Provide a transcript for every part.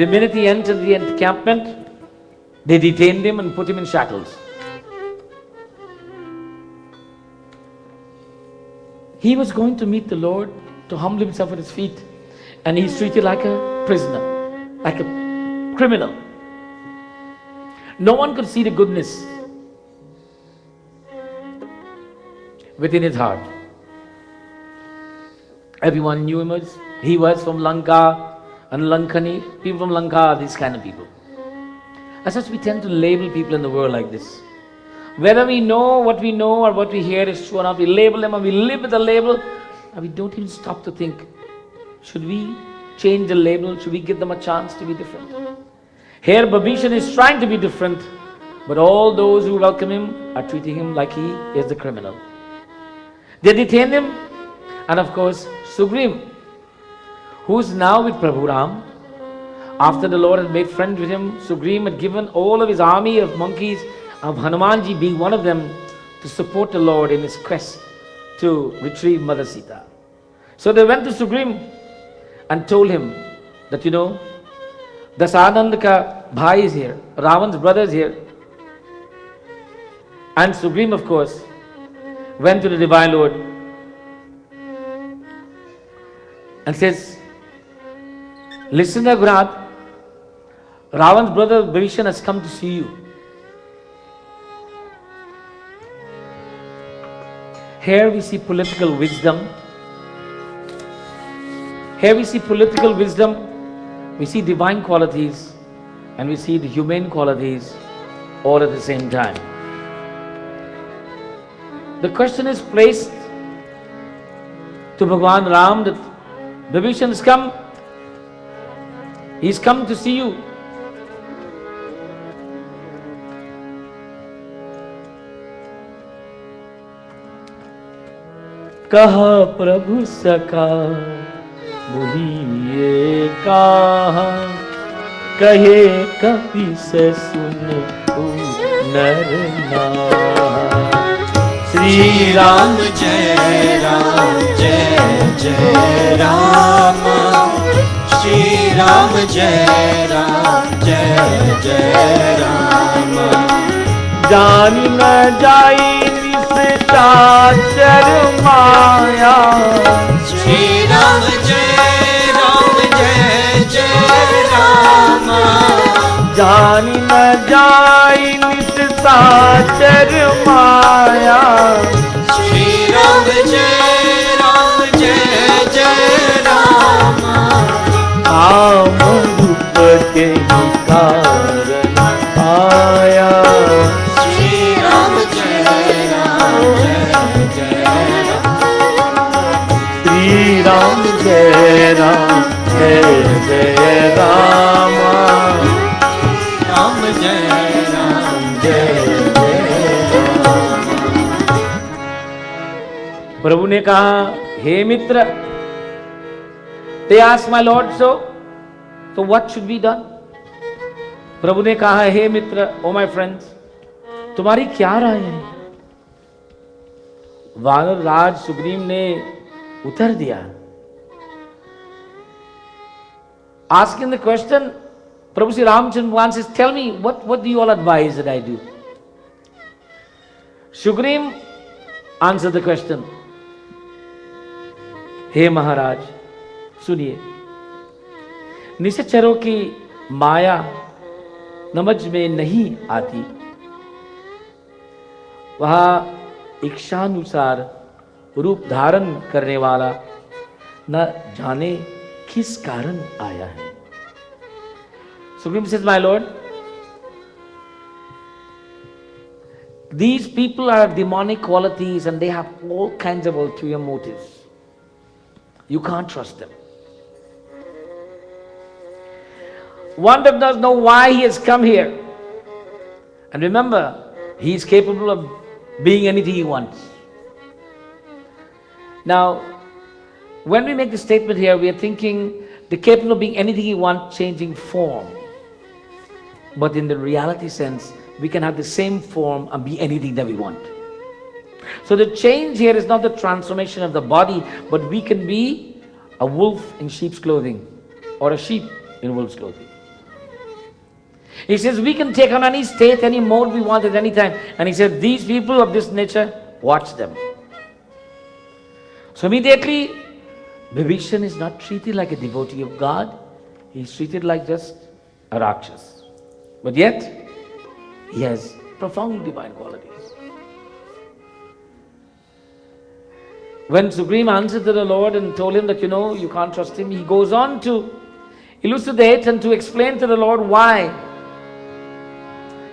the minute he entered the encampment, they detained him and put him in shackles. He was going to meet the Lord, to humble himself at his feet, and he's treated like a prisoner, like a criminal. No one could see the goodness within his heart. Everyone knew him as he was from Lanka and Lankani. People from Lanka are these kind of people. As such, we tend to label people in the world like this. Whether we know or what we hear is true or not, we label them and we live with the label, and we don't even stop to think, should we change the label? Should we give them a chance to be different? Here Babishan is trying to be different, but all those who welcome him are treating him like he is the criminal. They detained him, and of course Sugriv, who is now with Prabhu Ram. After the Lord had made friends with him, Sugriv had given all of his army of monkeys, of Hanumanji being one of them, to support the Lord in his quest to retrieve Mother Sita. So they went to Sugriv and told him that, Dasananda ka bhai is here, Ravan's brother is here. And Sugriv, of course, went to the Divine Lord and says, listen, Raghunath, Ravan's brother Babishan has come to see you. Here we see political wisdom. Here we see political wisdom, we see divine qualities, and we see the humane qualities all at the same time. The question is placed to Bhagwan Ram that Babishan has come. He's come to see you. कहा प्रभु सका बोलिए कहा कहे कपि से सुन नर नार श्री राम जय राम जय जय राम श्री राम जय राम जय जय राम जान न जाई चाचर माया श्री राम जय जय राम जान न जाई नित साचर माया श्री राम जय जय राम आम रूप के कारण आया श्री राम जय श्री राम जय जय राम राम जय जय राम। प्रभु ने कहा, हे मित्र, they asked my Lord, so what should be done? प्रभु ने कहा, हे मित्र, ओ माय फ्रेंड्स, तुम्हारी क्या राय है? वानर राज सुग्रीव ने उत्तर दिया. Asking the question, Prabhu Sri Ramchandra Bhagwan says, tell me, what do you all advise that I do? Sugriv answered the question, हे महाराज, सुनिए, निशाचरों की माया समझ में नहीं आती. वह इच्छानुसार रूप धारण करने वाला न जाने किस कारण आया है. Sugriv says, my lord, these people are demonic qualities and they have all kinds of ulterior motives. You can't trust them. One that does know why he has come here. And remember, he is capable of being anything he wants. Now, when we make the statement here, we are thinking they're capable of being anything he wants, changing form. But in the reality sense, we can have the same form and be anything that we want. So the change here is not the transformation of the body, but we can be a wolf in sheep's clothing or a sheep in wolf's clothing. He says we can take on any state, any mode we want at any time. And he said, these people of this nature, watch them. So immediately, Vibhishan is not treated like a devotee of God. He's treated like just a Rakshas. But yet, he has profound divine qualities. When Sugriva answered to the Lord and told him that, you can't trust him, he goes on to elucidate and to explain to the Lord why.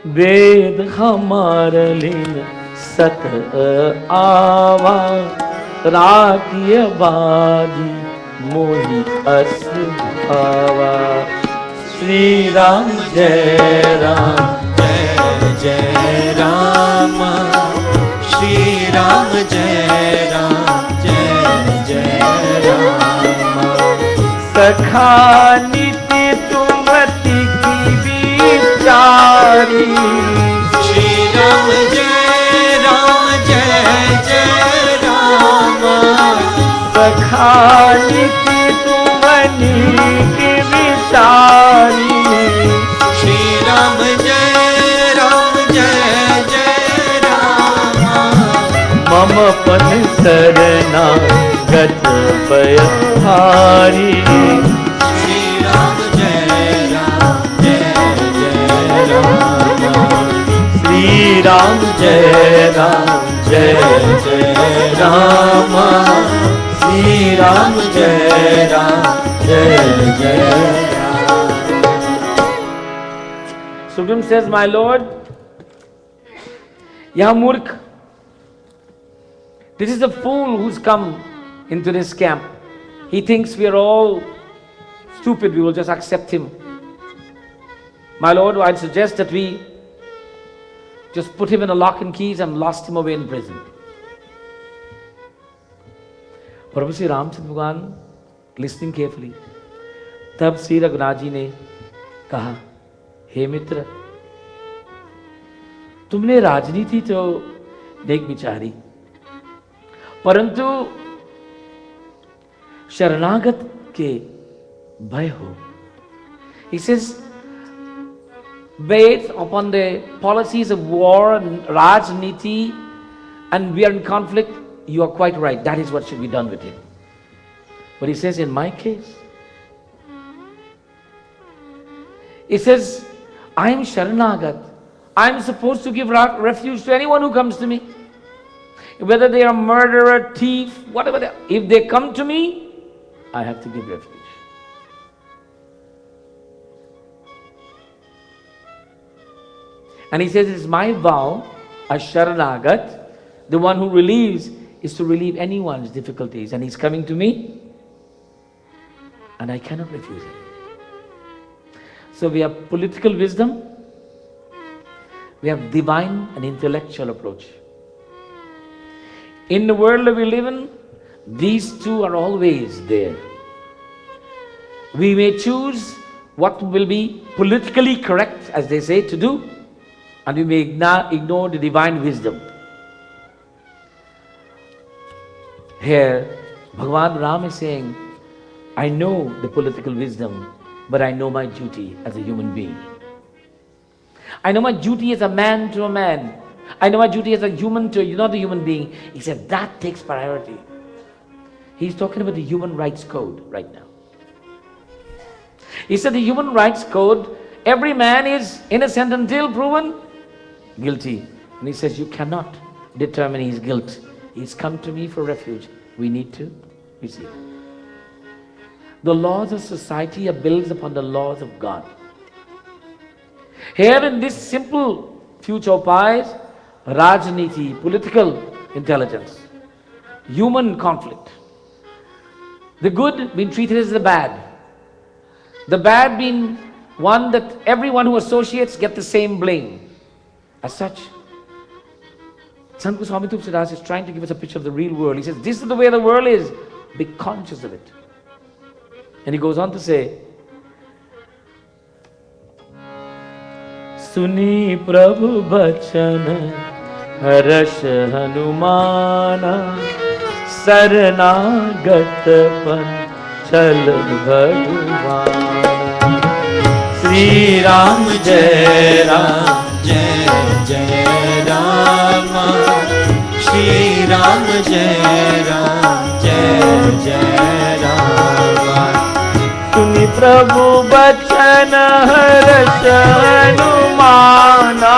Ved hamar lin sat ava rakiya vadi mohi as bhava. Shri Ram Jai Ram Jai Ram, Shri Ram Jai Ram, Jai Ram. सखा नित्य तुमति की विचारी. Shri Ram Jai Ram, Jai Ram. सखा नित्य तुमनि की विचारी. Shri Ram Jai Ram, Jai Ram. मम पन सरना गत भय हारी. Shri Ram Jai Ram, Jai Ram. Shri Ram जय राम जय राम. श्री राम जय राम जय Ram. Sugrim says, my Lord, Yah Murkh, this is a fool who's come into this camp. He thinks we are all stupid, we will just accept him. My Lord, I'd suggest that we just put him in a lock and keys and lost him away in prison. Prabhu Sri Ramchandra Bhagwan, listening carefully, तब श्री रघुनाथ जी ने कहा, हे मित्र, तुमने राजनीति तो देख बिचारी, परंतु शरणागत के भय हो. He says, based upon the policies of war and Rajniti, and we are in conflict, you are quite right. That is what should be done with him. But he says, in my case, he says, I am Sharanagat. I am supposed to give refuge to anyone who comes to me. Whether they are murderer, thief, whatever they are. If they come to me, I have to give refuge. And he says, it is my vow, as Sharanagat, the one who relieves, is to relieve anyone's difficulties. And he's coming to me, and I cannot refuse him. So we have political wisdom, we have divine and intellectual approach. In the world that we live in, these two are always there. We may choose what will be politically correct, as they say, to do, and we may ignore the divine wisdom. Here, Bhagavan Ram is saying, I know the political wisdom, but I know my duty as a human being. I know my duty as a man to a man. I know my duty as a human to another human being. He said that takes priority. He's talking about the human rights code right now. He said the human rights code, every man is innocent until proven guilty. And he says you cannot determine his guilt. He's come to me for refuge. We need to receive. The laws of society are built upon the laws of God. Here in this simple few chaupas, Rajniti, political intelligence, human conflict, the good being treated as the bad being one that everyone who associates get the same blame. As such, Sant Goswami Tulsidas is trying to give us a picture of the real world. He says, this is the way the world is. Be conscious of it. And he goes on to say, Suni Prabhu Bachana Harash Hanumana Saranagat Panchal Bhagavana. Shri Ram Jai Ram, Jai Jai Rama, Shri Ram Jai Ram, Jai Jai Rama. सुनि प्रभु बचन हर्ष हनुमाना,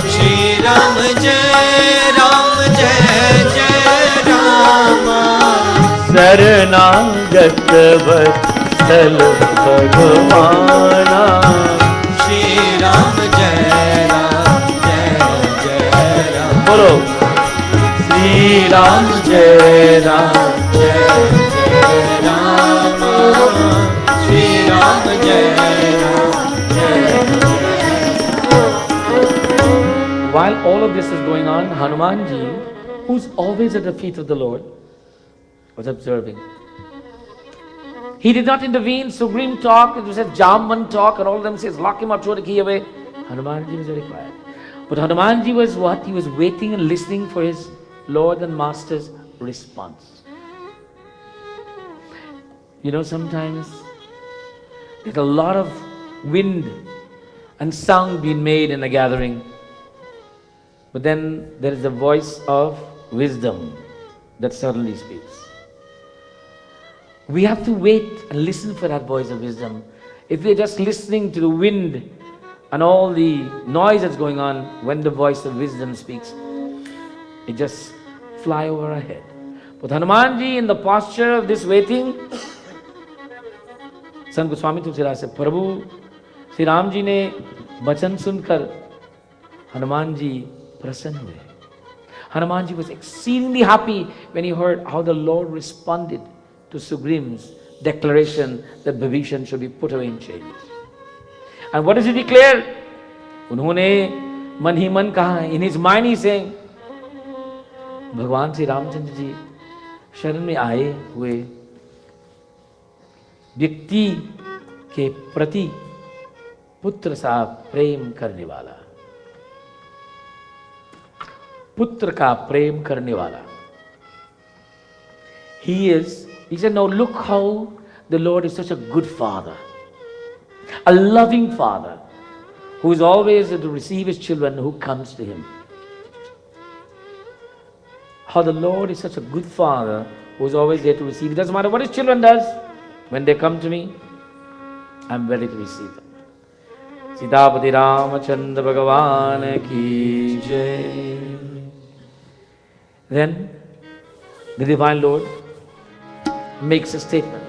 Shri Ram Jai Ram, Jai Jai Rama. शरणागत वत्सल भगवाना, Shri Ram Jai Ram, Jai Jai Rama. बोलो श्री राम जय Ram, Jai Jai Rama, Shri Ram Jai Ram, Jai While all of this is going on, Hanumanji, who's always at the feet of the Lord, was observing. He did not intervene. Sugrim talked, it was a Jamban talk, and all of them says, lock him up, throw the key away. Hanumanji was very quiet. But Hanumanji was what? He was waiting and listening for his Lord and Master's response. You know, sometimes there's a lot of wind and sound being made in a gathering. But then there is a voice of wisdom that suddenly speaks. We have to wait and listen for that voice of wisdom. If we're just listening to the wind and all the noise that's going on, when the voice of wisdom speaks, it just fly over our head. But Hanumanji, in the posture of this waiting, संत गोस्वामी तुलसीदास से प्रभु श्री राम जी ने वचन सुनकर हनुमान जी प्रसन्न हुए. Hanuman ji was exceedingly happy when he heard how the Lord responded to Sugrim's declaration that Vibhishan should be put away in chains. And what does he declare? उन्होंने मन ही मन कहा, in his mind he saying, भगवान श्री रामचंद्र जी शरण में आए हुए व्यक्ति के प्रति पुत्र सा प्रेम करने वाला, पुत्र का प्रेम करने वाला. He said, now look how the Lord is such a good father, a loving father, who is always there to receive his children who comes to him. How the Lord is such a good father who is always there to receive. It doesn't matter what his children does. When they come to me, I'm ready to receive them. Sitapati Ramachandra Bhagavan ki jai. Then the Divine Lord makes a statement.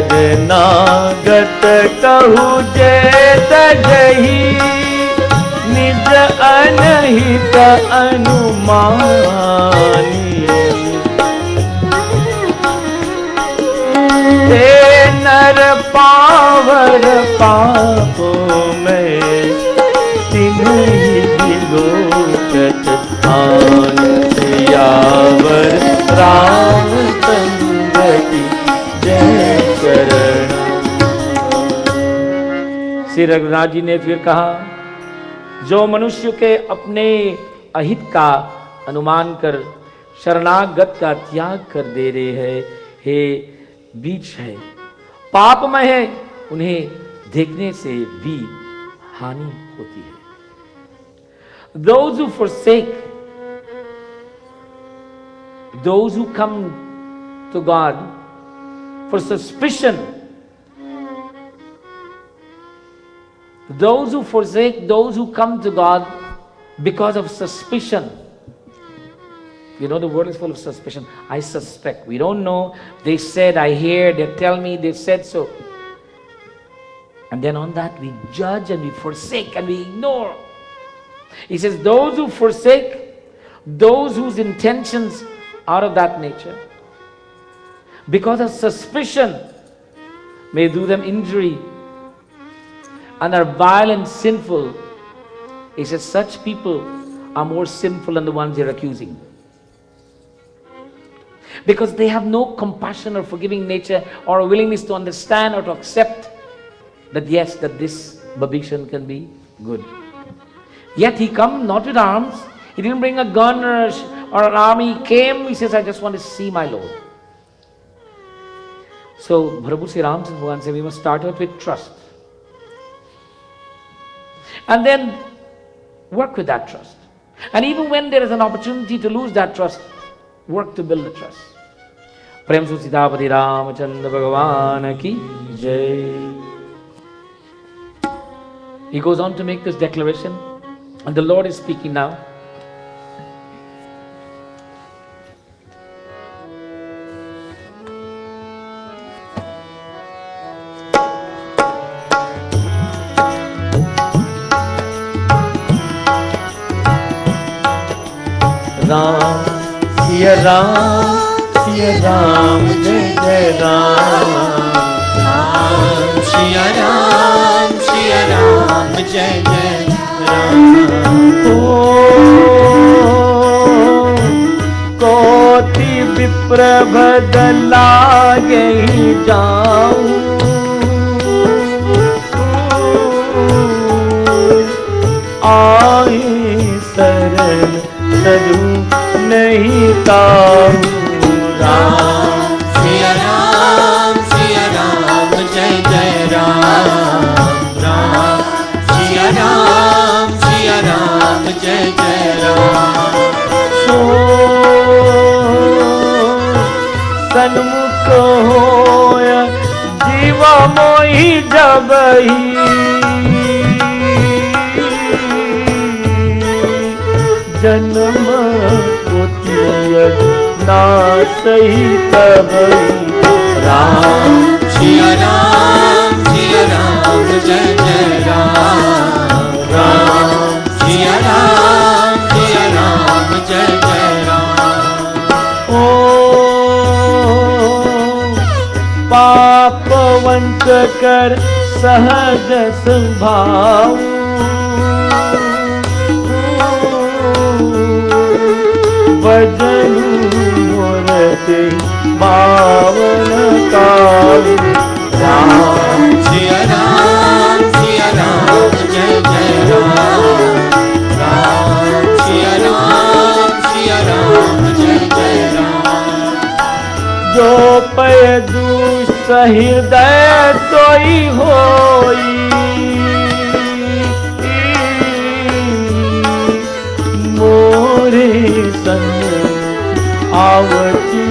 शरणागत कहु जय तजहि, निज अनहित अनुमानी. ते नर power पापो में, तिन्हि विलोकत आन. सियावर रामचंद्र की जय शरण. श्री रघुनाथ जी ने फिर कहा, जो मनुष्य के अपने अहित का अनुमान कर शरणागत का त्याग कर दे रहे हैं, हे बीच है, पापमय है, उन्हें देखने से भी हानि होती है. Those who forsake, those who come to God for suspicion, those who forsake, those who come to God because of suspicion. You know, the world is full of suspicion. I suspect. We don't know. They said, I hear, they tell me, they said so. And then on that we judge and we forsake and we ignore. He says, those who forsake, those whose intentions out of that nature. Because of suspicion may do them injury and are violent, sinful. He says such people are more sinful than the ones they're accusing. Because they have no compassion or forgiving nature or a willingness to understand or to accept that yes, that this Babishan can be good. Yet he come not with arms. He didn't bring a gun or an army. He came, he says, I just want to see my Lord. So Prabhu Sri Ramchandra Bhagavan said we must start out with trust. And then work with that trust. And even when there is an opportunity to lose that trust, work to build the trust. Prem Su Sitapati Ramachandra Bhagavan ki Jai. He goes on to make this declaration, and the Lord is speaking now. Ram, Siya Ram, Jai Jai Ram. Ram, Siya Ram, Jai Jai Ram. कोटि विप्र बदलागे जाऊं, आई शरण सरू नहीं ताऊं. Ram, Siya Ram, Jai Jai Ram. Ram, Siya Ram, Jai Jai Ram. सन्मुख होय जीवा मोहि जबहि, जन्म कोटि नासहि तबहि. Ram, Siya Ram, Jai Jai Ram. Ram, Siya Ram, Jai Jai Ram. ओ पापवंत कर सहज स्वभाव, भजनु मोरते पावन काल. Ram, Siya Ram, Jai Jai Ram. Ram, Siya Ram, Jai Jai Ram. जो पय दुष्ट हृदय सोई होई, मोरे संग आवती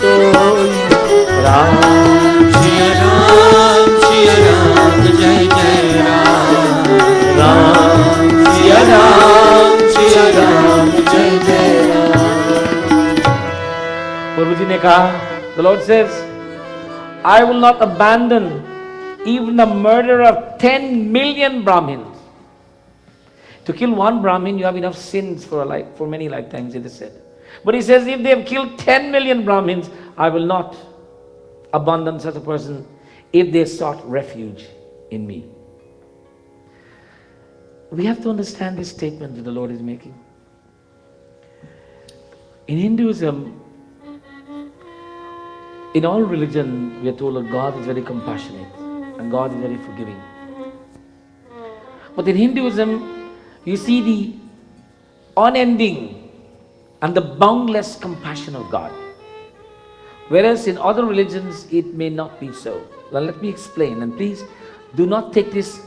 सोई. Ram, Siya Ram, Jai Jai Ram. Ram, Siya Ram, Jai Jai Ram. Prabhuji ne kaha, the Lord says, I will not abandon even the murder of 10 million Brahmins. To kill one Brahmin, you have enough sins for many lifetimes, it is said. But he says, if they have killed 10 million Brahmins, I will not abandon such a person if they sought refuge in me. We have to understand this statement that the Lord is making. In Hinduism, in all religion, we are told that God is very compassionate and God is very forgiving. But in Hinduism, you see the unending and the boundless compassion of God. Whereas in other religions, it may not be so. Now let me explain, and please do not take this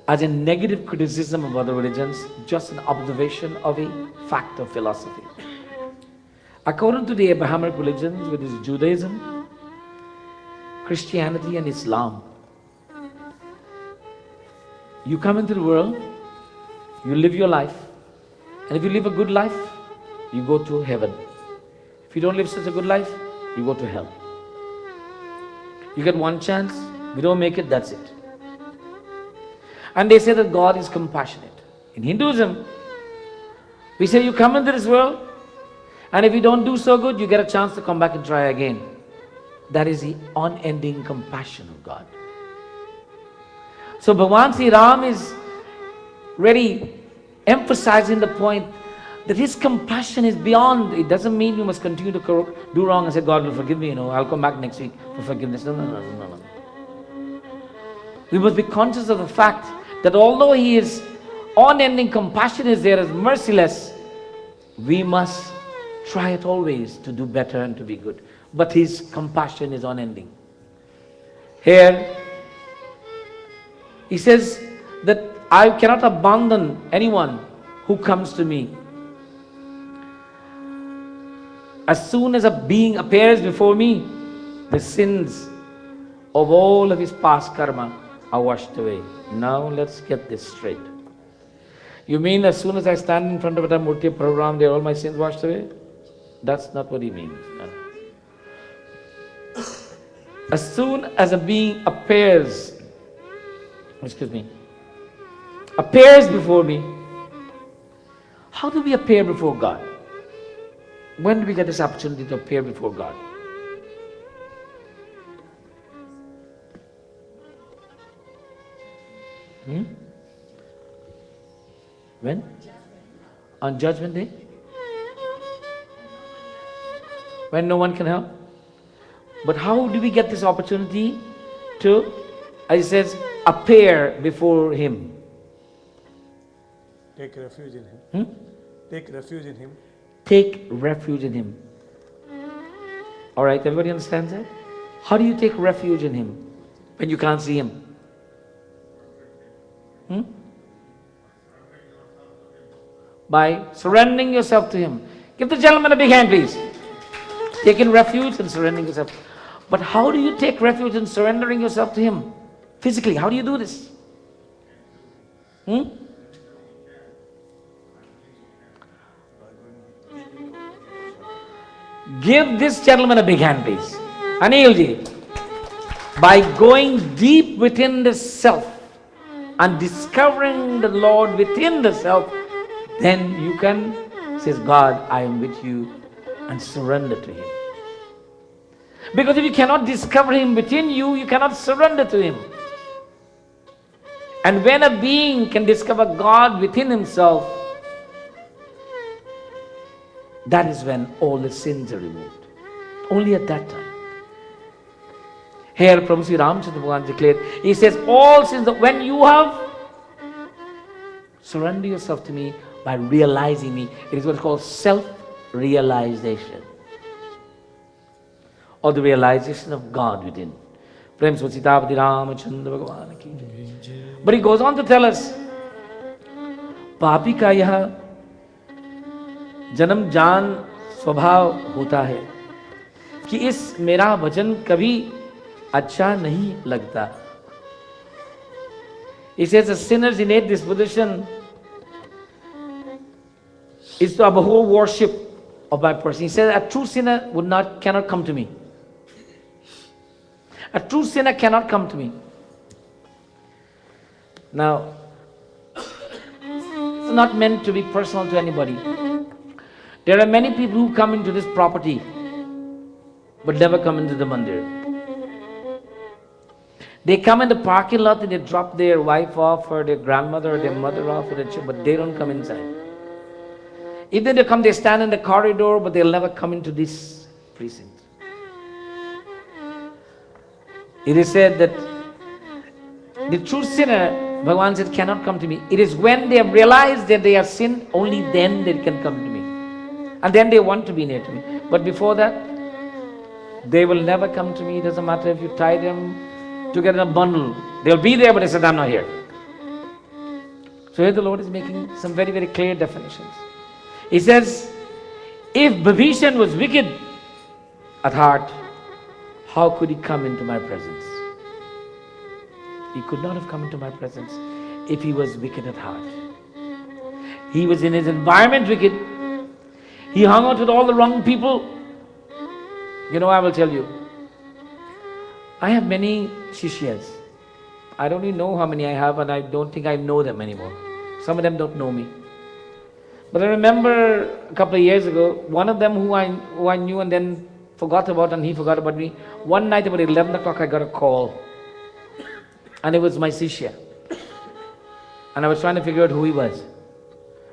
as a negative criticism of other religions, just an observation of a fact of philosophy. According to the Abrahamic religions, which is Judaism, Christianity and Islam, you come into the world, you live your life, and if you live a good life, you go to heaven. If you don't live such a good life, you go to hell. You get one chance, if you don't make it, that's it. And they say that God is compassionate. In Hinduism, we say you come into this world And if you don't do so good, you get a chance to come back and try again. That is the unending compassion of God. So Bhagavan Sri Ram is really emphasizing the point that his compassion is beyond. It doesn't mean you must continue to do wrong and say, God will forgive me, I'll come back next week for forgiveness. No. We must be conscious of the fact that although his unending compassion is there, as merciless, we must try it always to do better and to be good. But his compassion is unending. Here, he says that I cannot abandon anyone who comes to me. As soon as a being appears before me, the sins of all of his past karma are washed away. Now let's get this straight. You mean as soon as I stand in front of a Murti program, there are all my sins washed away? That's not what he means. No. As soon as a being appears before me, how do we appear before God? When do we get this opportunity to appear before God? When? On Judgment Day? When no one can help? But how do we get this opportunity to, as it says, appear before Him? Take refuge in Him. Take refuge in Him. Take refuge in Him. Alright, everybody understands that? How do you take refuge in Him when you can't see Him? By surrendering yourself to Him. Give the gentleman a big hand, please. Taking refuge and surrendering yourself. But how do you take refuge in surrendering yourself to Him? Physically, how do you do this? Give this gentleman a big hand, please. Anilji. By going deep within the self and discovering the Lord within the self, then you can say, God, I am with you, and surrender to Him. Because if you cannot discover Him within you, you cannot surrender to Him. And when a being can discover God within himself, that is when all the sins are removed. Only at that time. Here, Prabhu Sri Ramchandra Bhagavan declared, he says, all sins, when you have surrender yourself to me by realizing me, it is what is called self-realization, or the realization of God within. Prem Sitapati Ramachandra Bhagavan ki jai. But he goes on to tell us, पापी का यह जन्म जान स्वभाव होता है कि इस मेरा भजन कभी अच्छा नहीं लगता. He says a sinner's innate disposition is to abhor worship of my person. He says a true sinner cannot come to me. A true sinner cannot come to me. Now, it's not meant to be personal to anybody. There are many people who come into this property but never come into the mandir. They come in the parking lot and they drop their wife off or their grandmother or their mother off, or their children, but they don't come inside. If they come, they stand in the corridor, but they'll never come into this precinct. It is said that the true sinner, Bhagavan said, cannot come to me. It is when they have realized that they have sinned, only then they can come to me. And then they want to be near to me. But before that, they will never come to me. It doesn't matter if you tie them together in a bundle. They'll be there, but they said, I'm not here. So here the Lord is making some very, very clear definitions. He says, if Bibhishan was wicked at heart, how could he come into my presence? He could not have come into my presence if he was wicked at heart. He was in his environment wicked. He hung out with all the wrong people. I will tell you, I have many shishyas. I don't even know how many I have, and I don't think I know them anymore. Some of them don't know me. But I remember a couple of years ago, one of them who I knew and then forgot about, and he forgot about me. One night about 11 o'clock I got a call. And it was my Sishya. And I was trying to figure out who he was.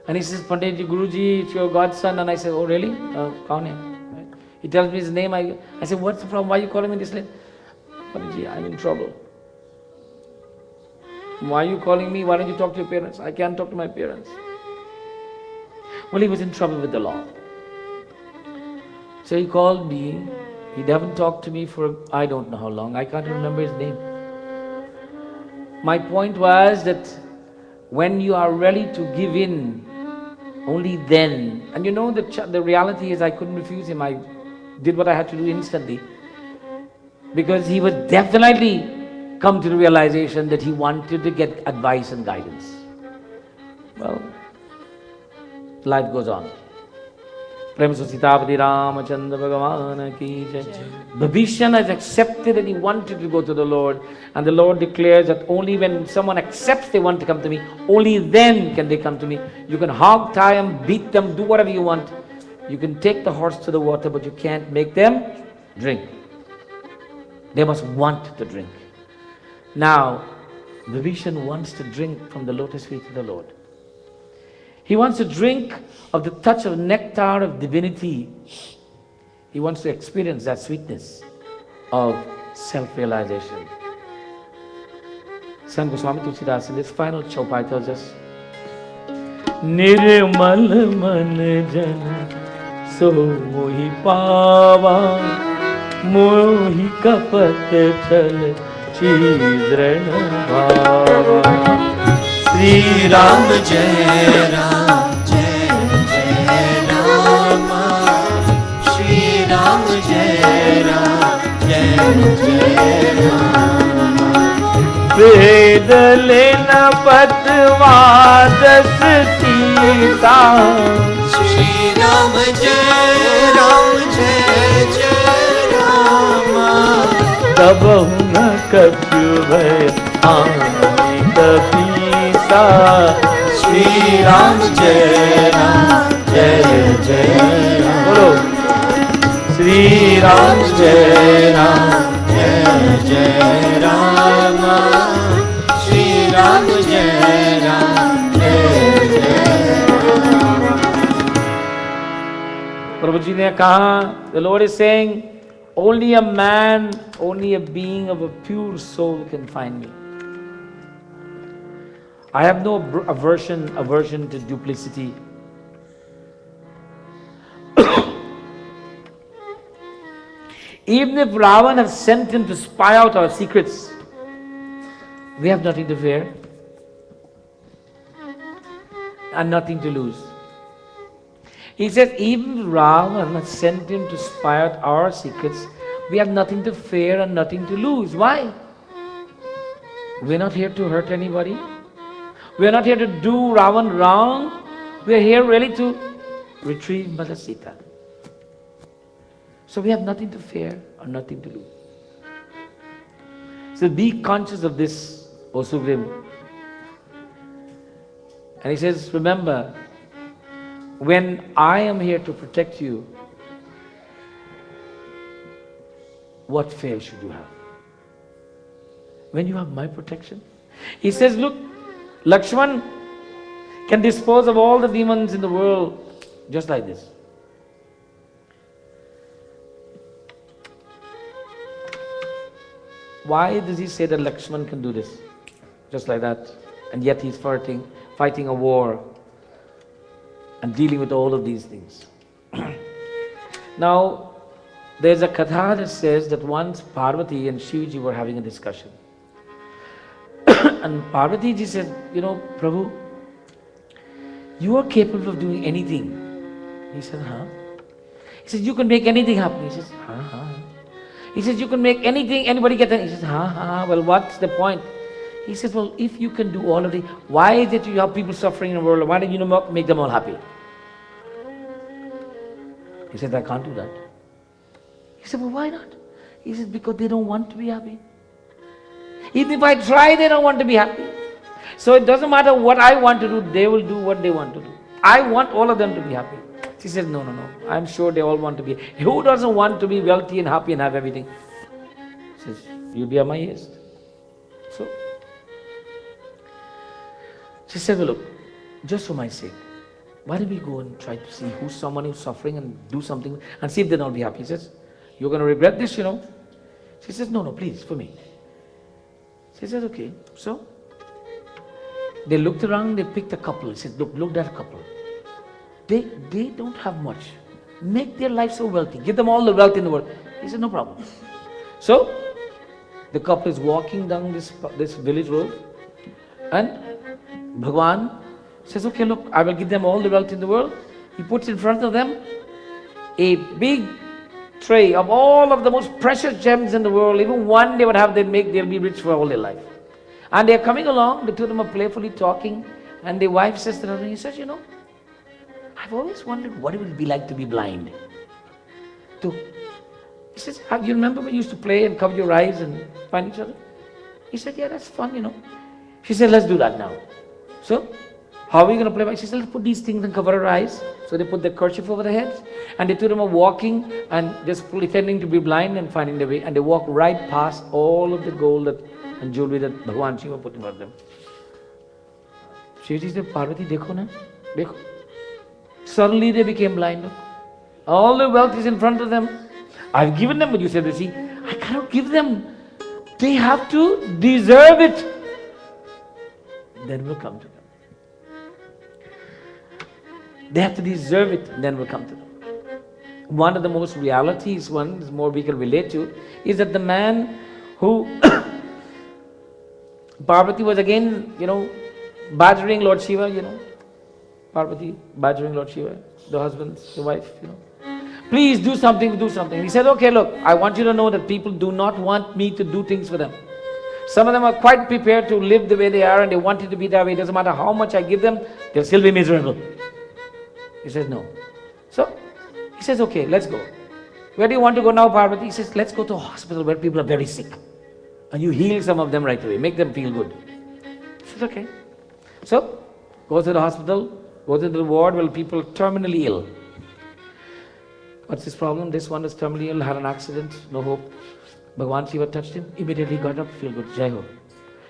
And he says, Panditji, Guruji, it's your godson. And I said, oh really? Kaun hai? Right? He tells me his name. I said, what's the problem? Why are you calling me this late? Panditji, I'm in trouble. Why are you calling me? Why don't you talk to your parents? I can't talk to my parents. Well, he was in trouble with the law. So he called me. He haven't talked to me for I don't know how long. I can't remember his name. My point was that when you are ready to give in, only then, and you know the reality is I couldn't refuse him. I did what I had to do instantly. Because he would definitely come to the realization that he wanted to get advice and guidance. Well, life goes on. Prem Sitapati Ramachandra Bhagavan ki jai. Vibhishan has accepted and he wanted to go to the Lord. And the Lord declares that only when someone accepts they want to come to me, only then can they come to me. You can hog tie them, beat them, do whatever you want. You can take the horse to the water, but you can't make them drink. They must want to drink. Now, Vibhishan wants to drink from the lotus feet of the Lord. He wants to drink of the touch of nectar of divinity. He wants to experience that sweetness of self-realization. Sant Goswami Tulsidas in this final chaupai tells us, Nirmal man jana so mohi pawa, mohi kapat chal chidrana bhava. Shri Ram Jai Ram Jai Jai Ram. Shri Ram Jai Ram Jai Jai Ram. Ved lena patvadas Sita. Shri Ram Jai Ram Jai Jai Ram. Tabhu na kapyu bhai aani kapisa. Shri Ram Jai Ram Jai Jai Ram. Bolo Shri Ram Jai Ram Jai Jai Ram. Shri Ram Jai Ram Jai Jai Ram. Prabhuji ne kaha, the Lord is saying, only a man, only a being of a pure soul can find me. I have no aversion to duplicity. Even if Ravan has sent him to spy out our secrets, we have nothing to fear and nothing to lose. He says, even if Ravan has sent him to spy out our secrets, we have nothing to fear and nothing to lose. Why? We're not here to hurt anybody. We're not here to do Ravan wrong. We're here really to retrieve Mother Sita. So we have nothing to fear or nothing to lose. So be conscious of this, O Sugriv. And he says, remember, when I am here to protect you, what fear should you have? When you have my protection. He says, look, Lakshman can dispose of all the demons in the world just like this. Why does he say that Lakshman can do this? Just like that. And yet he's fighting a war and dealing with all of these things. Now, there's a katha that says that once Parvati and Shivji were having a discussion. And Parvati ji says, you know, Prabhu, you are capable of doing anything. He said, huh? He says, you can make anything happen. He says, huh? He says, you can make anything, anybody get that? He says, well, what's the point? He says, well, if you can do all of it, why is it you have people suffering in the world? Why don't you not make them all happy? He said, I can't do that. He said, well, why not? He says, because they don't want to be happy. Even if I try, they don't want to be happy. So it doesn't matter what I want to do, they will do what they want to do. I want all of them to be happy. She says, no, no, no. I'm sure they all want to be. Who doesn't want to be wealthy and happy and have everything? She says, you'll be amazed. So, she said, well, look, just for my sake, why don't we go and try to see who's someone who's suffering and do something and see if they'll not be happy. He says, you're going to regret this, you know. She says, no, no, please, for me. She says, okay. So, they looked around, they picked a couple. He said, look, that couple. They don't have much. Make their life so wealthy. Give them all the wealth in the world. He said, no problem. So, the couple is walking down this village road and Bhagwan says, okay, look, I will give them all the wealth in the world. He puts in front of them a big tray of all of the most precious gems in the world. Even one they would have, they'll be rich for all their life. And they're coming along, the two of them are playfully talking, and the wife says to the husband, he says, you know, I've always wondered what it would be like to be blind. He says, you remember when you used to play and cover your eyes and find each other? He said, yeah, that's fun, you know. She said, let's do that now. So, how are we going to play? She said, let's put these things and cover our eyes. So they put their kerchief over their heads, and the two of them are walking and just pretending to be blind and finding their way, and they walk right past all of the gold and jewelry that Bhagwan Shiva put in front of them. Shivji said, Parvati, dekho na, dekho. Suddenly they became blind. All the wealth is in front of them. I've given them, but you said, see, I cannot give them. They have to deserve it. Then we'll come to them. They have to deserve it, and then we'll come to them. One of the most realities, one is more we can relate to, is that the man who Parvati was again, badgering Lord Shiva, Parvati badgering Lord Shiva, the husband, the wife, Please do something, do something. He said, okay, look, I want you to know that people do not want me to do things for them. Some of them are quite prepared to live the way they are and they want it to be that way. It doesn't matter how much I give them, they'll still be miserable. He says, no. So, he says, okay, let's go. Where do you want to go now, Parvati? He says, let's go to a hospital where people are very sick. And you heal some of them right away, make them feel good. He says, okay. So, goes to the hospital, goes into the ward where people are terminally ill. What's his problem? This one is terminally ill, had an accident, no hope. Bhagwan Shiva touched him, immediately got up, feel good, Jai Ho.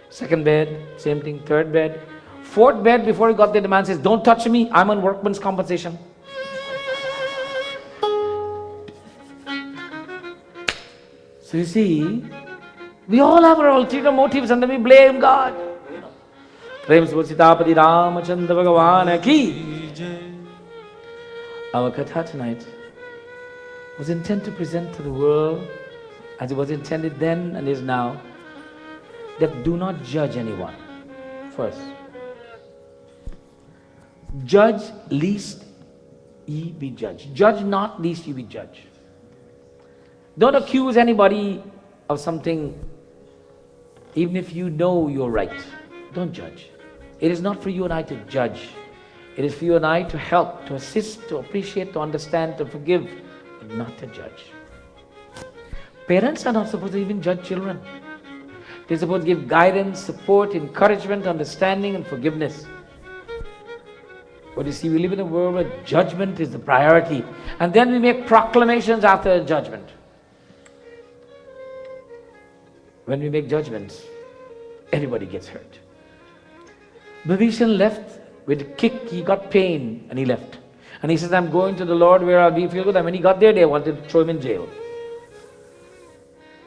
Second bed, same thing, third bed. Fourth bed, before he got there, the man says, don't touch me, I'm on workman's compensation. So you see, we all have our ulterior motives and then we blame God. Prem Sitapati Ramachandra Bhagavan ki. Our katha tonight was intended to present to the world, as it was intended then and is now, that do not judge anyone. First, judge lest ye be judged. Judge not lest ye be judged. Don't accuse anybody of something, even if you know you're right. Don't judge. It is not for you and I to judge. It is for you and I to help, to assist, to appreciate, to understand, to forgive, but not to judge. Parents are not supposed to even judge children. They're supposed to give guidance, support, encouragement, understanding, and forgiveness. But you see, we live in a world where judgment is the priority. And then we make proclamations after judgment. When we make judgments, everybody gets hurt. Vibhishan left with a kick, he got pain and he left. And he says, I'm going to the Lord where I'll be feel good. And when he got there, they wanted to throw him in jail.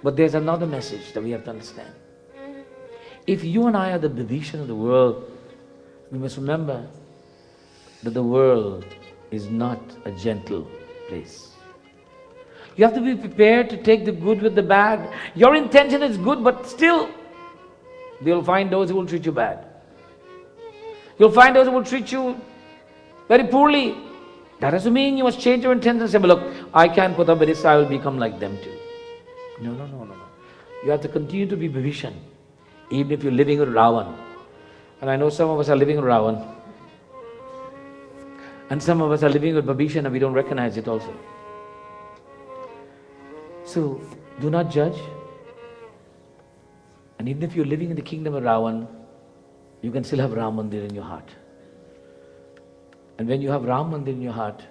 But there's another message that we have to understand. If you and I are the Vibhishan of the world, we must remember that the world is not a gentle place. You have to be prepared to take the good with the bad. Your intention is good, but still, you'll find those who will treat you bad. You'll find those who will treat you very poorly. That doesn't mean you must change your intention and say, look, I can't put up with this, I will become like them too. No. You have to continue to be Vibhishan, even if you're living with Ravan. And I know some of us are living with Ravan. And some of us are living with Vibhishan and we don't recognize it also. So, do not judge. And even if you're living in the kingdom of Ravan, you can still have Ram Mandir in your heart. And when you have Ram Mandir in your heart,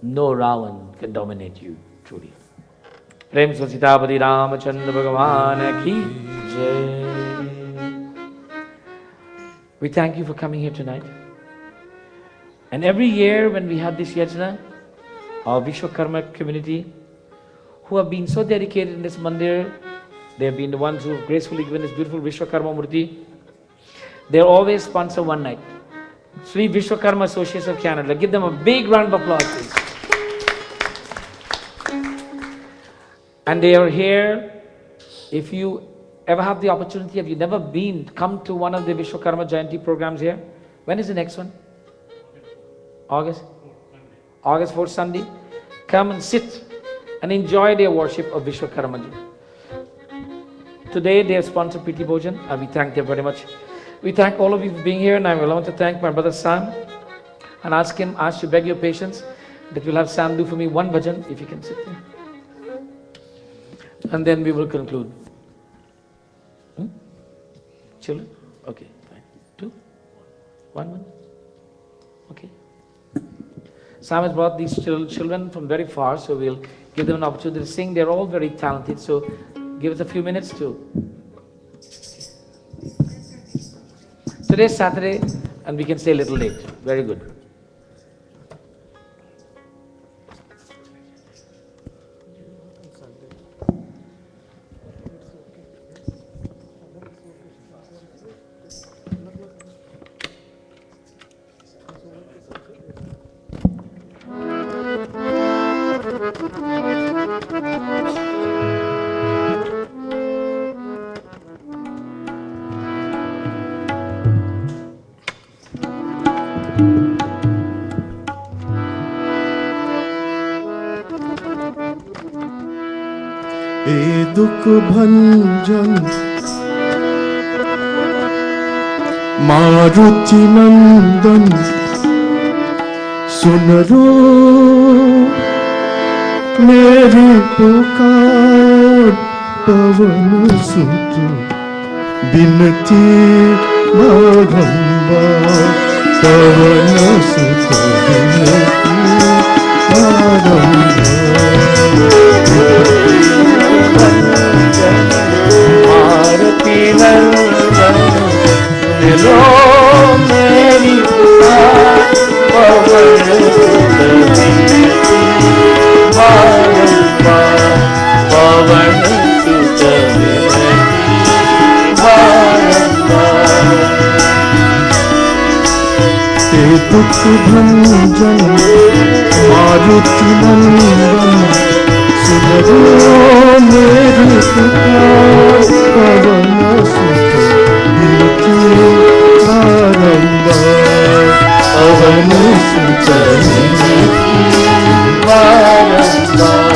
no Ravan can dominate you, truly. Prem se Sitapati Ramachandra Bhagavan ki jai. We thank you for coming here tonight. And every year when we have this yajna, our Vishwakarma community, who have been so dedicated in this mandir, they have been the ones who have gracefully given this beautiful Vishwakarma Murti. They always sponsor one night. Sri Vishwakarma Association of Canada. Give them a big round of applause, please. And they are here. If you ever have the opportunity, have you never been, come to one of the Vishwakarma Jayanti programs here? When is the next one? August? August 4th Sunday. Come and sit and enjoy their worship of Vishwakarma. Today they have sponsored Priti Bhojan and we thank them very much. We thank all of you for being here, and I will want to thank my brother Sam and ask to beg your patience that we'll have Sam do for me one bhajan, if you can sit there. And then we will conclude. Children? Okay, fine. 2? 1? Okay. Sam has brought these children from very far, so we'll give them an opportunity to sing. They're all very talented, so give us a few minutes to. Today's Saturday, and we can stay a little late. Very good. दुख भंजन मारुति नंदन सुन रो मेरी पुकार पवन सुत बिनती बारंबार पवन सुत बिनती बारंबार आरती नंदन दिलो मेरी पुकार पवन सुत बिनती बारंबार पवन सुत बिनती बारंबार ते दुख भंजन मारुति नंदन सुन रो मेरी पुकार पवन सुत बिनती बारंबार पवन सुत बिनती बारंबार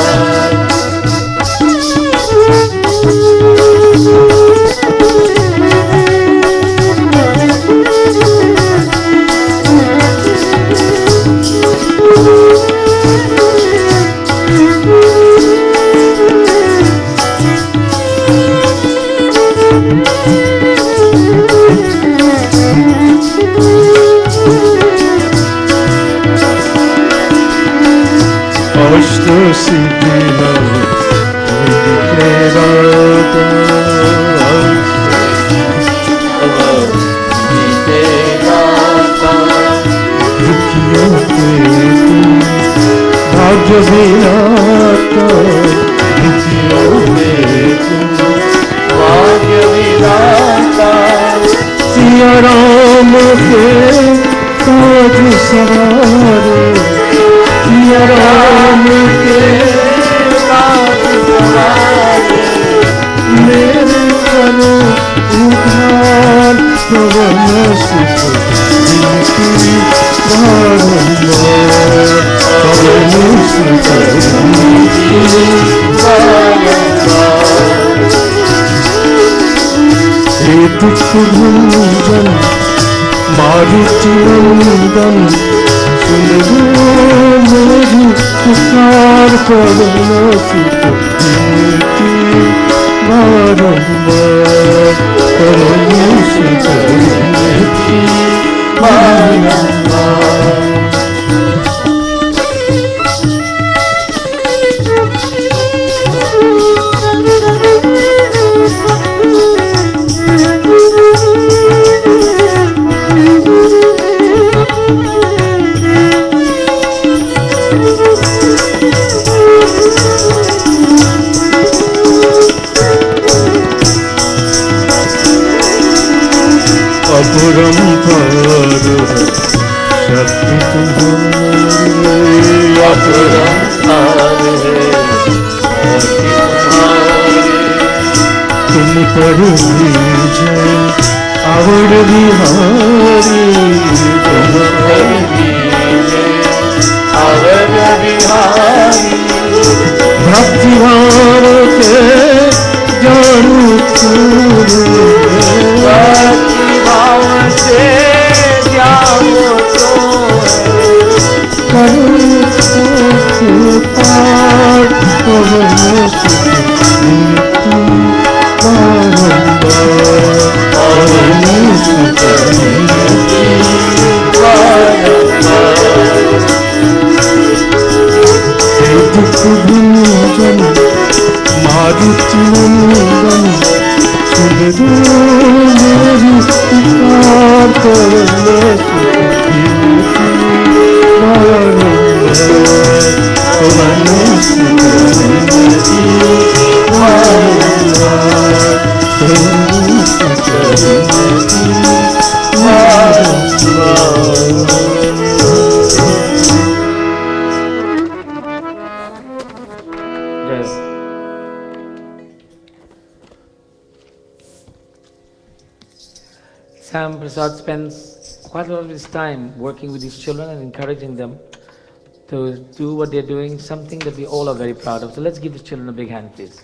अष्ट सिद्धि नव निधि के दाता दुखियों के तुम भाग्य विधाता दुखियों के तुम भाग्य विधाता सिया राम के ताज सवारे सिया राम के ताज सवारे मेरे करो उद्धार पवन सुत बिनती बारंबार पवन सुत बिनती बारंबार हे दुख भंजन मारुति नंदन सुन रो मेरी पुकार पवन सुत बिनती बारंबार पवन सुत बिनती बारंबार जय आवड़ बिहारी भक्ति भाव के जानू भक्ति भाव से जानो तो पार पवन भूजन मारुति नंदन सुंदर मेरी पुकार पवन Sam Prasad spends quite a lot of his time working with these children and encouraging them to do what they're doing, something that we all are very proud of. So let's give the children a big hand, please.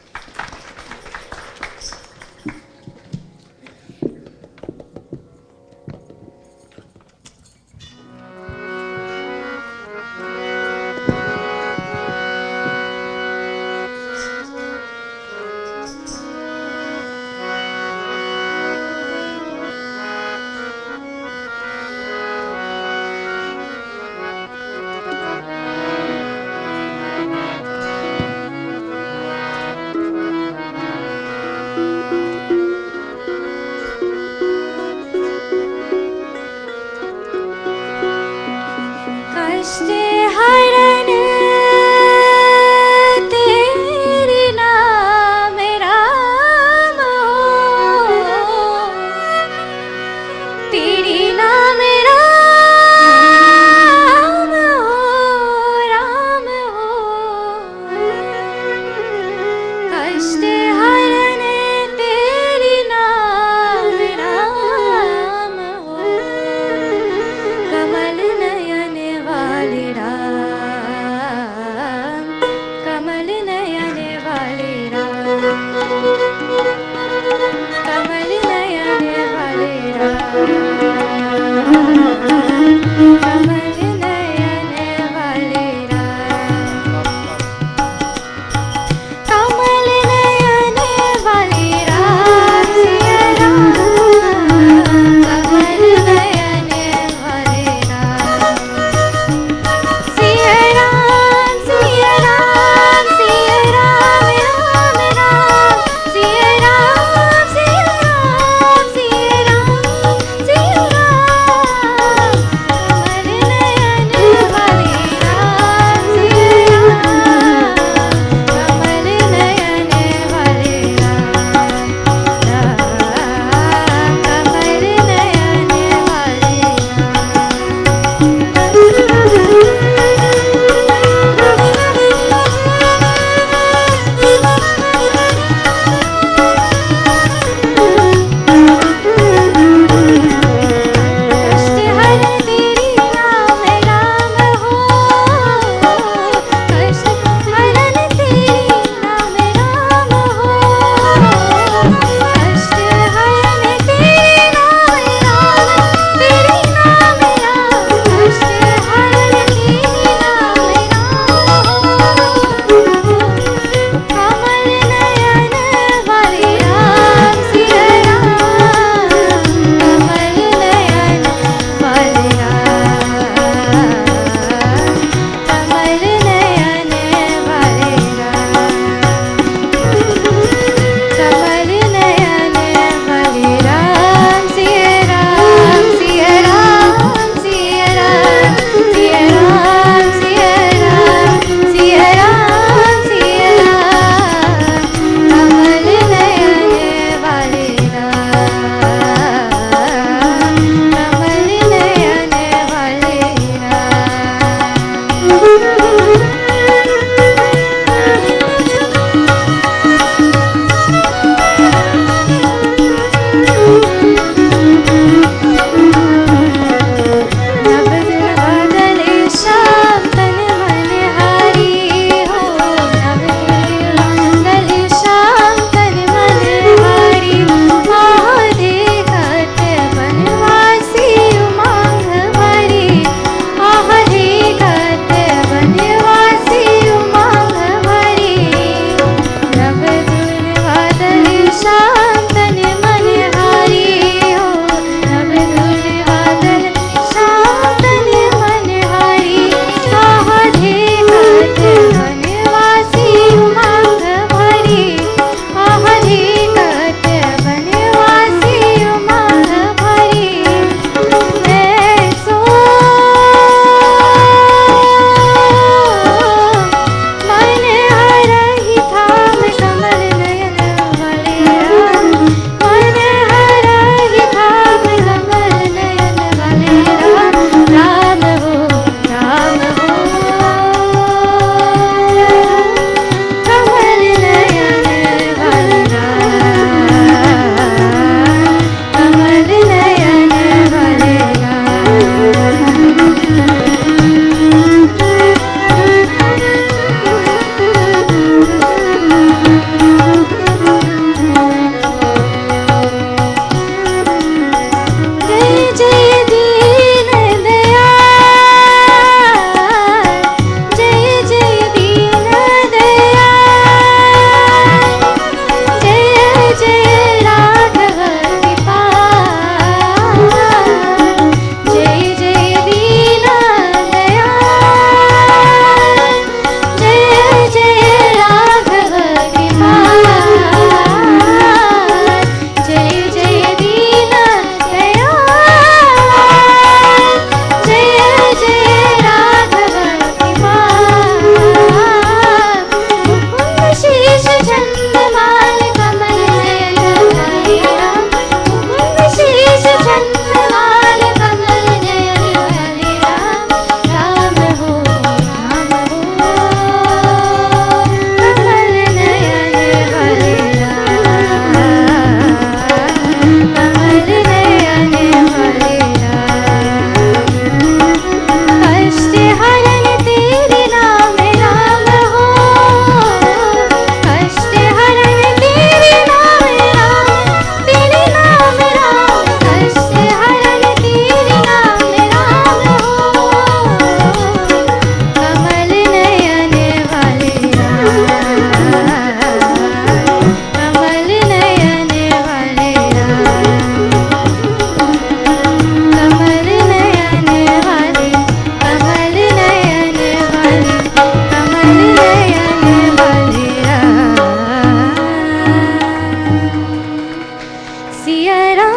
जय राम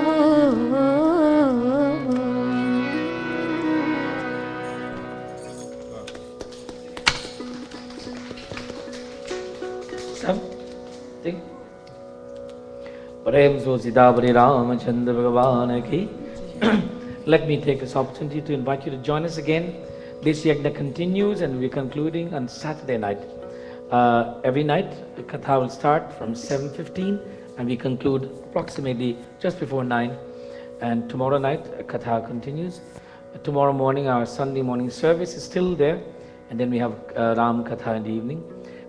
हो। सब ठीक। प्रेम सो सीतापति रामचंद्र भगवान की। Let me take this opportunity to invite you to join us again. This yajna continues and we're concluding on Saturday night. Every night, the Katha will start from 7:15 and we conclude approximately just before 9. And tomorrow night, Katha continues. Tomorrow morning, our Sunday morning service is still there. And then we have Ram Katha in the evening.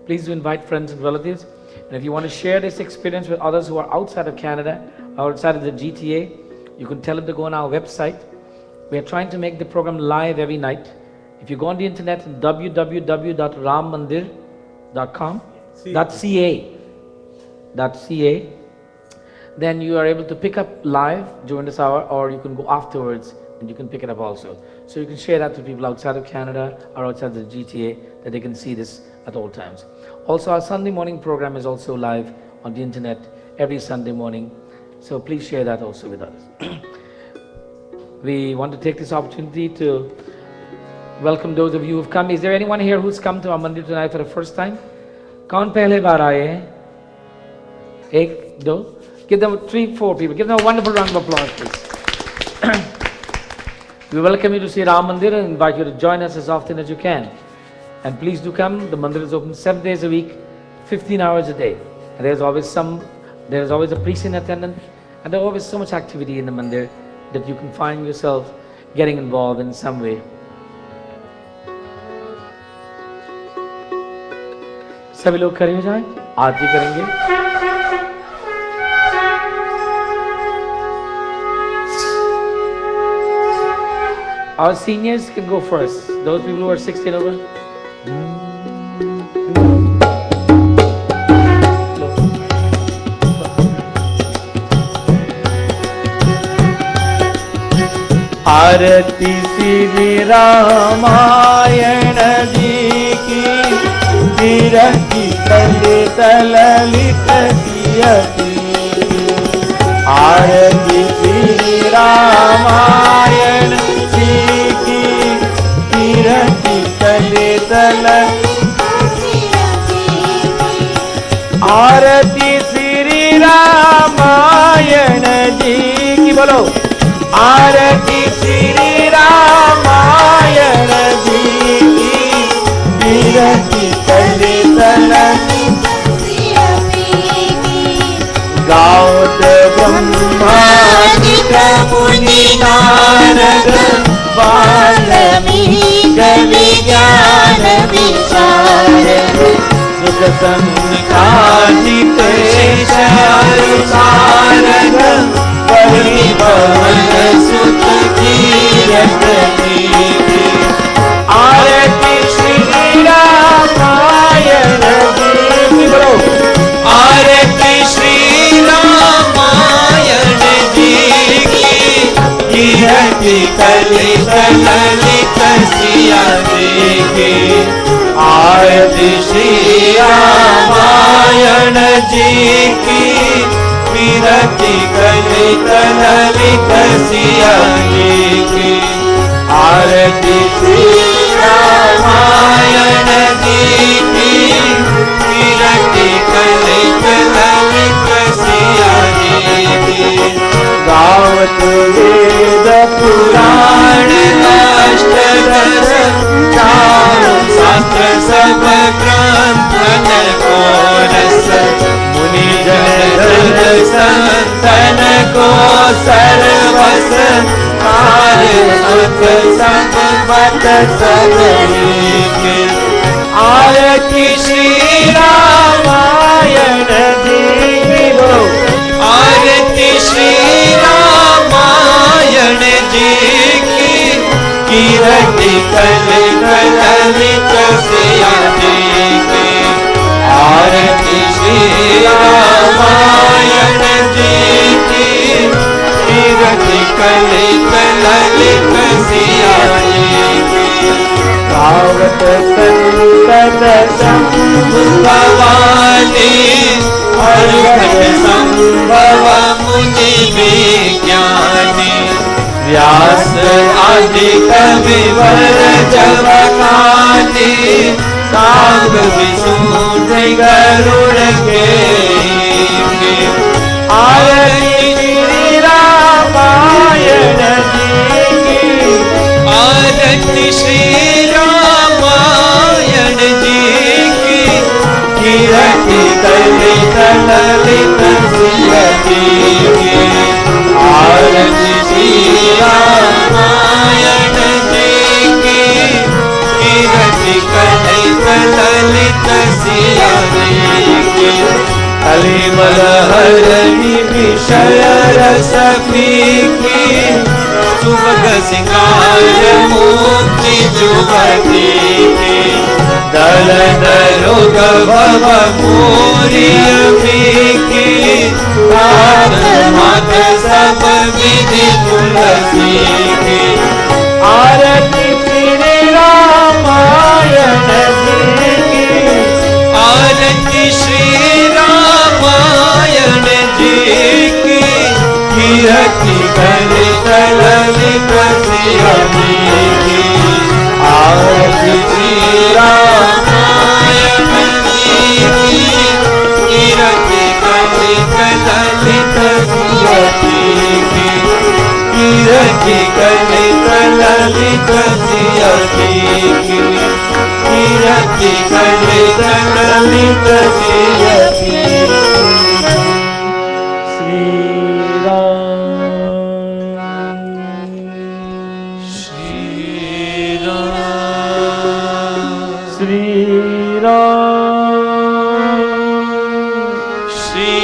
Please do invite friends and relatives. And if you want to share this experience with others who are outside of Canada, outside of the GTA, you can tell them to go on our website. We are trying to make the program live every night. If you go on the internet, www.rammandir.ca, then you are able to pick up live during this hour, or you can go afterwards and you can pick it up also. So you can share that to people outside of Canada or outside the GTA, that they can see this at all times. Also, our Sunday morning program is also live on the internet every Sunday morning. So please share that also with us. We want to take this opportunity to welcome those of you who've come. Is there anyone here who's come to our mandir tonight for the first time? Kaun pehle baar aaye hain? Ek, do. Give them 3-4 people. Give them a wonderful round of applause, please. We welcome you to see Ram Mandir and invite you to join us as often as you can. And please do come. The mandir is open 7 days a week, 15 hours a day. And there's always a priest in attendance, and there's always so much activity in the mandir that you can find yourself getting involved in some way. सभी लोग खड़े हो जाएं, आरती करेंगे। Our seniors can go first. Those people who are 16 over. आरती श्री रामायण जी की विरही ललित ललित सियती। आरती श्री रामायण जी की विरही ललित आरती श्री रामायण जी की बोलो। आरती श्री रामायण जी की विरही ललित गावत ब्रह्मादिक मुनि नारद वाल्मीकि विज्ञान विशारद सुख संकादिक सारद परिभवन सुत कीरत कीर्ति। आरती श्री रामायण जी की बोलो। आरती श्री रामायण जी की कीरति कलित ललित सिया की। आरती श्री रामायण जी की विरति कलित ललित सिया की। आरती श्री रामायण जी की विरति कलित ललित सिया की। गावत वेद पुराण अष्टदश चारों शास्त्र सब ग्रंथन को रस मुनि जन संतन को सर्वस कार्य संग बत सब के। आरती श्री रामायण जी की बोलो। आरती श्री रामायण जी की कीरति कलित ललित सिया जी की। आरती श्री रामायण जी की कीरति कलित ललित सिया जी की। गावत संतत शंभु भवानी ज्ञानी अर्घट संभव मुनि विज्ञानी व्यास आदि कविवर जब कानी सांग विष्णु गरुड़ के आरती श्री रामायण जी की आरती श्री रामायण जी की कीरति कलित ललित सियति की आरती श्री रामायण जी की कीरति कलित ललित सियति की कलिमल हरणी विषय रस पीकी सुभग सिंगार मुक्ति जुगति की दल दरुग भव पूरिय पीकी मात सब विधि तुलसी की आरती श्री रामायण जी की आरती श्री रामायण जी की कीरति कलित ललित सियति की आरती श्री रामायण जी की कीरति कलित ललित सियति की कीरति कलित ललित सियति की कीरति कलित Lalit सियति Shri Ram Shri Ram Shri Ram Shri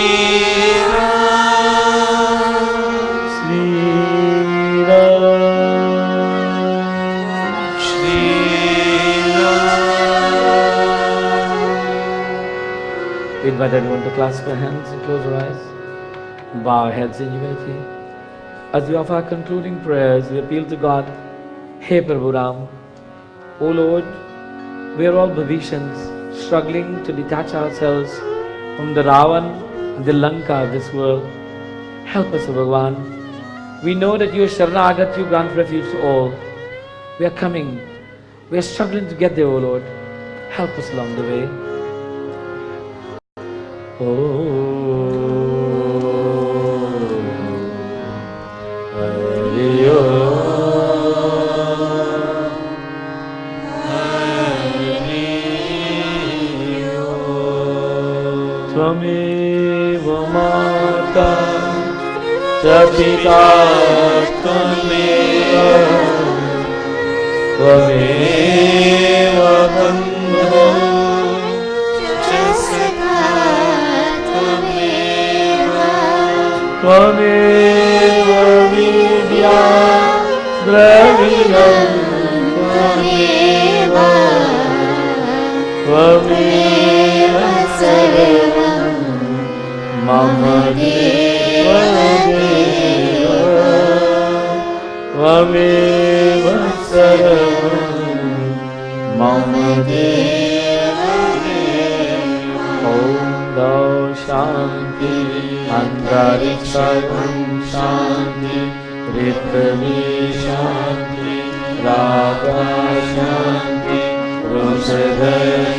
Ram Shri Ram Shri Ram We invite everyone to clasp our hands and close our eyes. Bow our heads in humility. As we offer our concluding prayers, we appeal to God. Hey Prabhu Ram, O Lord, we are all Bhavishans, struggling to detach ourselves from the Ravan and the Lanka of this world. Help us, O Bhagavan. We know that you are Sharanagat, you grant refuge to all. We are coming. We are struggling to get there, O Lord. Help us along the way. त्वमेव माता च पिता त्वमेव त्वमेव बन्धुः च सखा त्वमेव विद्या द्रविणं त्वमेव त्वमेव सर्वं मम देव त्वमेव सर्वं मम देव ॐ दौ शान्ति अन्तरिक्षं शान्ति पृथ्वी शान्ति रागा शान्ति रोषध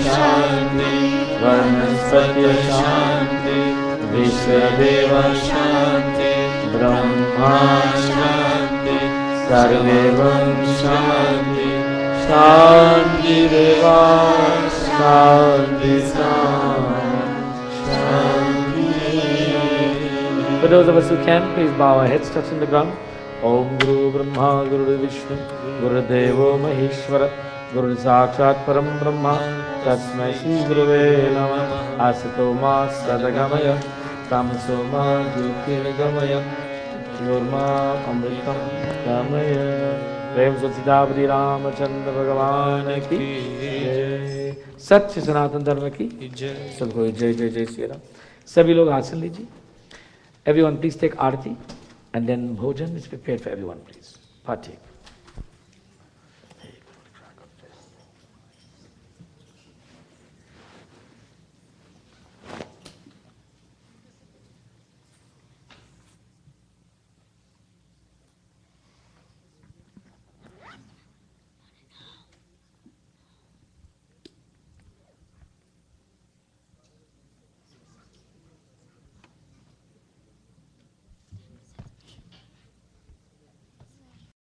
शान्ति वनस्पति शान्ति विश्वदेव शान्ति ब्रह्मा शान्ति सर्वेवं शान्ति शान्तिरेव शान्ति शान्ति. For those of us who can, please bow our heads touching the ground. Om Guru Brahma Guru Vishnu Guru Devo Maheshwara Guru Sakshat Param Brahma Tasmai Shri Guruve Namah. Asato Ma Sadagamaya Tamaso Ma Jyotirgamaya Nurma Amritam Gamaya. Prem Sachidabdi Ramachandra Bhagavan ki जय. सच्चे सनातन धर्म की जय. सबको जय जय जय श्री राम. सभी लोग आसन लीजिए. Everyone please take Aarti and then bhojan is prepared for everyone, please partake.